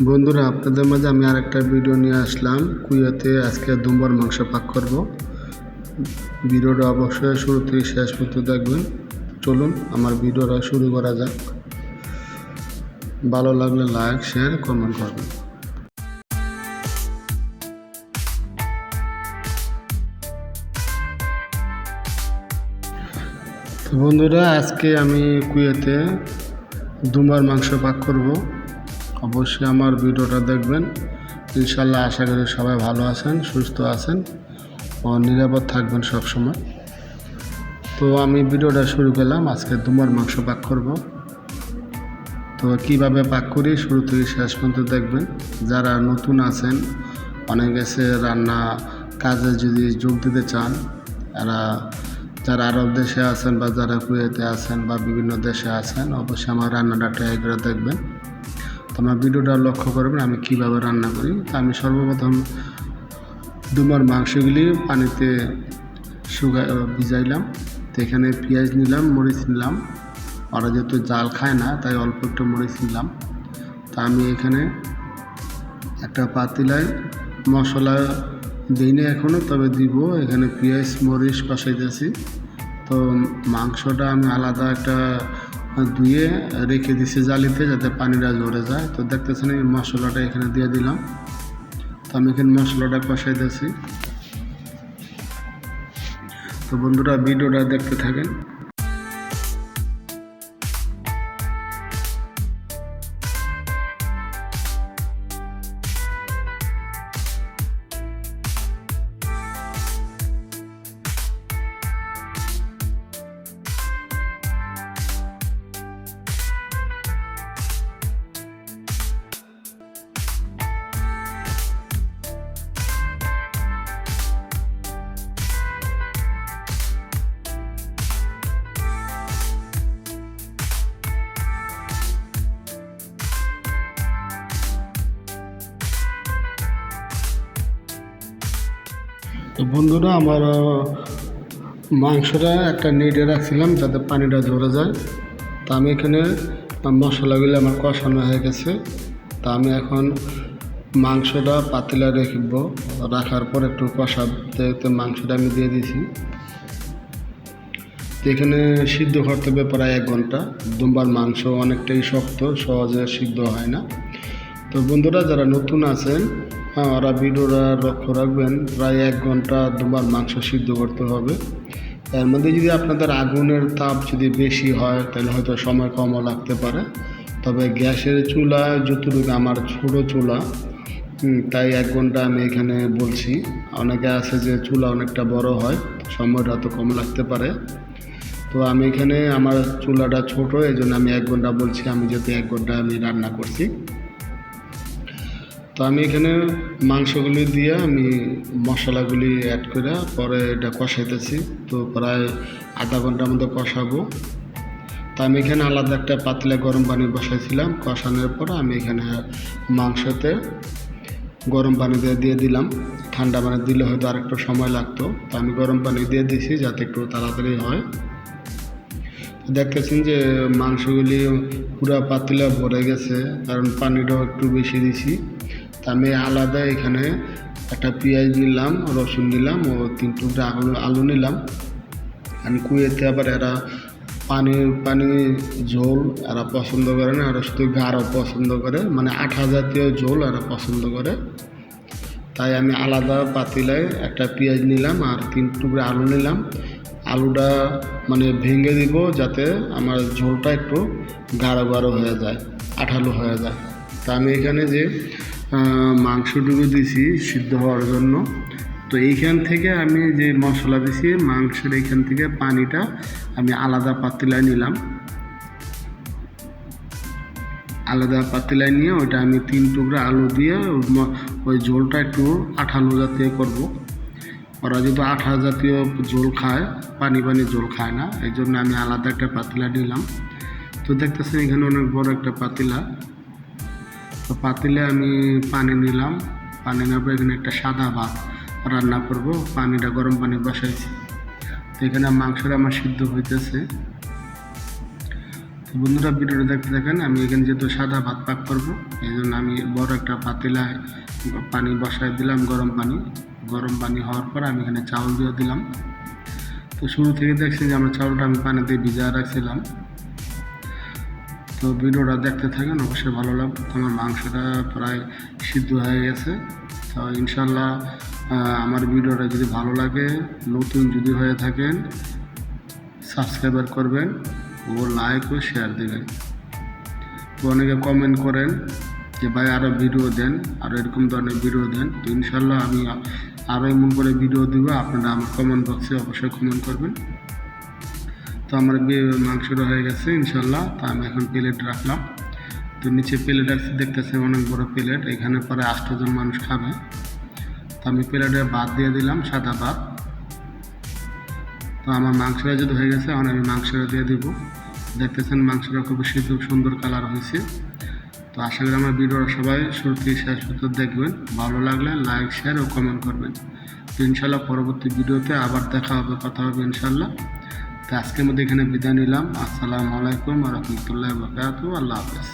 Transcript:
বন্ধুরা, আপনাদের মাঝে আমি আরেকটা ভিডিও নিয়ে আসলাম। কুইয়াতে আজকে দুম্বার মাংস পাক করব। ভিডিওটা অবশ্যই শুরু থেকে শেষ পর্যন্ত দেখবেন। চলুন আমার ভিডিওটা শুরু করা যাক। ভালো লাগলে লাইক, শেয়ার, কমেন্ট করবেন। তো বন্ধুরা, আজকে আমি কুইয়াতে দুম্বার মাংস পাক করব। অবশ্যই আমার ভিডিওটা দেখবেন। ইনশাল্লাহ আশা করি সবাই ভালো আছেন, সুস্থ আছেন ও নিরাপদ থাকবেন সব সময়। তো আমি ভিডিওটা শুরু করলাম। আজকে দুম্বার মাংস পাক করব। তো কিভাবে পাক করি শুরু থেকে শেষ পর্যন্ত দেখবেন। যারা নতুন আছেন, অনেকে এসে রান্না কাজে যদি যোগ দিতে চান, যারা আরব দেশে আছেন বা যারা কুয়েতে আছেন বা বিভিন্ন দেশে আছেন, অবশ্যই আমার রান্নাটা ট্রাই করে দেখবেন। তো আমার ভিডিওটা লক্ষ্য করবেন আমি কিভাবে রান্না করি। তো আমি সর্বপ্রথম দুম্বার মাংসগুলি পানিতে ভিজাইলাম। তো এখানে পেঁয়াজ নিলাম, মরিচ নিলাম। ওরা যেহেতু জাল খায় না তাই অল্প একটু মরিচ নিলাম। তা আমি এখানে একটা পাতিলায় মশলা দিইনি এখনও, তবে দিব। এখানে পেঁয়াজ মরিচ কষাইতেছি। তো মাংসটা আমি আলাদা একটা ধুয়ে রেখে দিছি জালিতে, যাতে পানিটা ঝরে যায়। তো দেখতেছেন এই মশলাটা এখানে দিয়ে দিলাম। তো আমি এখানে মশলাটা কষাইতেছি। তো বন্ধুরা, ভিডিওটা দেখতে থাকেন। তো বন্ধুরা, আমার মাংসটা একটা নেটে রাখছিলাম যাতে পানিটা ঝরে যায়। তা আমি এখানে মশলাগুলো আমার কষানো হয়ে গেছে। তা আমি এখন মাংসটা পাতিলা রেখব। রাখার পর একটু কষাতে মাংসটা আমি দিয়ে দিয়েছি। তো এখানে সিদ্ধ করতে হবে প্রায় 1 ঘন্টা। দুম্বার মাংস অনেকটাই শক্ত, সহজে সিদ্ধ হয় না। তো বন্ধুরা, যারা নতুন আছেন ওরা ভিডিওটা লক্ষ্য রাখবেন। প্রায় 1 ঘন্টা দুম্বার মাংস সিদ্ধ করতে হবে। এর মধ্যে যদি আপনাদের আগুনের তাপ যদি বেশি হয় তাহলে হয়তো সময় কমও লাগতে পারে। তবে গ্যাসের চুলা যতটুকু, আমার ছোটো চুলা, তাই 1 ঘন্টা আমি এখানে বলছি। অনেকে আছে যে চুলা অনেকটা বড় হয়, সময়টা তো কম লাগতে পারে। তো আমি এখানে আমার চুলাটা ছোট, এই জন্য আমি 1 ঘন্টা বলছি। আমি যেহেতু 1 ঘন্টা আমি রান্না করছি। তো আমি এখানে মাংসগুলি দিয়ে আমি মশলাগুলি অ্যাড করে পরে এটা কষাইতেছি। তো প্রায় আধা ঘন্টার মতো কষাবো। তো আমি এখানে আলাদা একটা পাতলা গরম পানি বসাইছিলাম। কষানোর পর আমি এখানে মাংসতে গরম পানি দিয়ে দিলাম। ঠান্ডা পানি দিলে হয়তো আরেকটু সময় লাগতো। তো আমি গরম পানি দিয়ে দিয়েছি যাতে একটু তাড়াতাড়ি হয়। দেখতেছেন যে মাংসগুলি পুরো পাতিলা ভরে গেছে, কারণ পানিটাও একটু বেশি দিছি। তা আমি আলাদা এখানে একটা পেঁয়াজ নিলাম, রসুন নিলাম ও 3 টুকরা আলু নিলাম। আমি কুয়েতে আবার এরা পানি ঝোল এরা পছন্দ করে না, এরা শুধু গাঢ় পছন্দ করে, মানে আঠা জাতীয় ঝোল এরা পছন্দ করে। তাই আমি আলাদা পাতিলায় একটা পেঁয়াজ নিলাম আর 3 টুকরা আলু নিলাম। আলুটা মানে ভেঙে দিব যাতে আমার ঝোলটা একটু গাঢ় হয়ে যায়, আঠালো হয়ে যায়। তা আমি এখানে যে মাংসটুকু দিছি সিদ্ধ হওয়ার জন্য, তো এইখান থেকে আমি যে মশলা দিছি মাংসের এইখান থেকে পানিটা আমি আলাদা পাতিলায় নিলাম। আলাদা পাতিলায় নিয়ে ওইটা আমি 3 টুকরা আলু দিয়ে ওই ঝোলটা একটু আঠালো জাতীয় করব। ওরা যেহেতু আঠা জাতীয় ঝোল খায়, পানি ঝোল খায় না, এই জন্য আমি আলাদা একটা পাতিলা নিলাম। তো দেখতেছেন এখানে অনেক বড় একটা পাতিলা। তো পাতিলে আমি পানি নিলাম। পানি নেওয়ার পর এখানে একটা সাদা ভাত রান্না করব। পানিটা গরম পানি বসাইছি। তো এখানে মাংসটা আমার সিদ্ধ হইতেছে। তো বন্ধুরা ভিডিওটা দেখতে থাকেন। আমি এখানে যেহেতু সাদা ভাত পাক করবো, এই জন্য আমি বড় একটা পাতিলায় পানি বসায় দিলাম, গরম পানি হওয়ার পর আমি এখানে চাউল দিয়ে দিলাম। তো শুরু থেকে দেখছি যে আমার চাউলটা আমি পানিতে ভিজিয়ে রাখছিলাম। তো ভিডিওটা দেখতে থাকেন, অবশ্যই ভালো লাগবে। আমার মাংসটা প্রায় সিদ্ধ হয়ে গেছে। তো ইনশাল্লাহ আমার ভিডিওটা যদি ভালো লাগে, নতুন যদি হয়ে থাকেন সাবস্ক্রাইবার করবেন ও লাইক ও শেয়ার দেবেন। তো অনেকে কমেন্ট করেন যে ভাই আরও ভিডিও দেন, আরও এরকম ধরনের ভিডিও দেন। তো ইনশাল্লাহ আমি আরও এমন করে ভিডিও দিব, আপনারা আমার কমেন্ট বক্সে অবশ্যই কমেন্ট করবেন। তো আমার মাংসটা হয়ে গেছে ইনশাল্লাহ। তো আমি এখন প্লেট রাখলাম। তো নিচে প্লেট রাখছি, দেখতেছে অনেক বড় প্লেট, এখানে পরে 8 জন মানুষ খাবে। তো আমি প্লেটে ভাত দিয়ে দিলাম, সাদা ভাত। তো আমার মাংসটা যদি হয়ে গেছে, এখন আমি মাংসটা দিয়ে দিব। দেখতেছেন মাংসটা খুব সুন্দর কালার হয়েছে। তো আশা করি আমার ভিডিওটা সবাই শুরু থেকে শেষ পর্যন্ত দেখবেন। ভালো লাগলে লাইক শেয়ার ও কমেন্ট করবেন। তো ইনশাল্লাহ পরবর্তী ভিডিওতে আবার দেখা হবে, কথা হবে ইনশাল্লাহ। তো আজকের মধ্যে এখানে বিদায় নিলাম। আসসালামু আলাইকুম ওয়া রাহমাতুল্লাহি ওয়া বারাকাতুহু। আল্লাহ হাফেজ।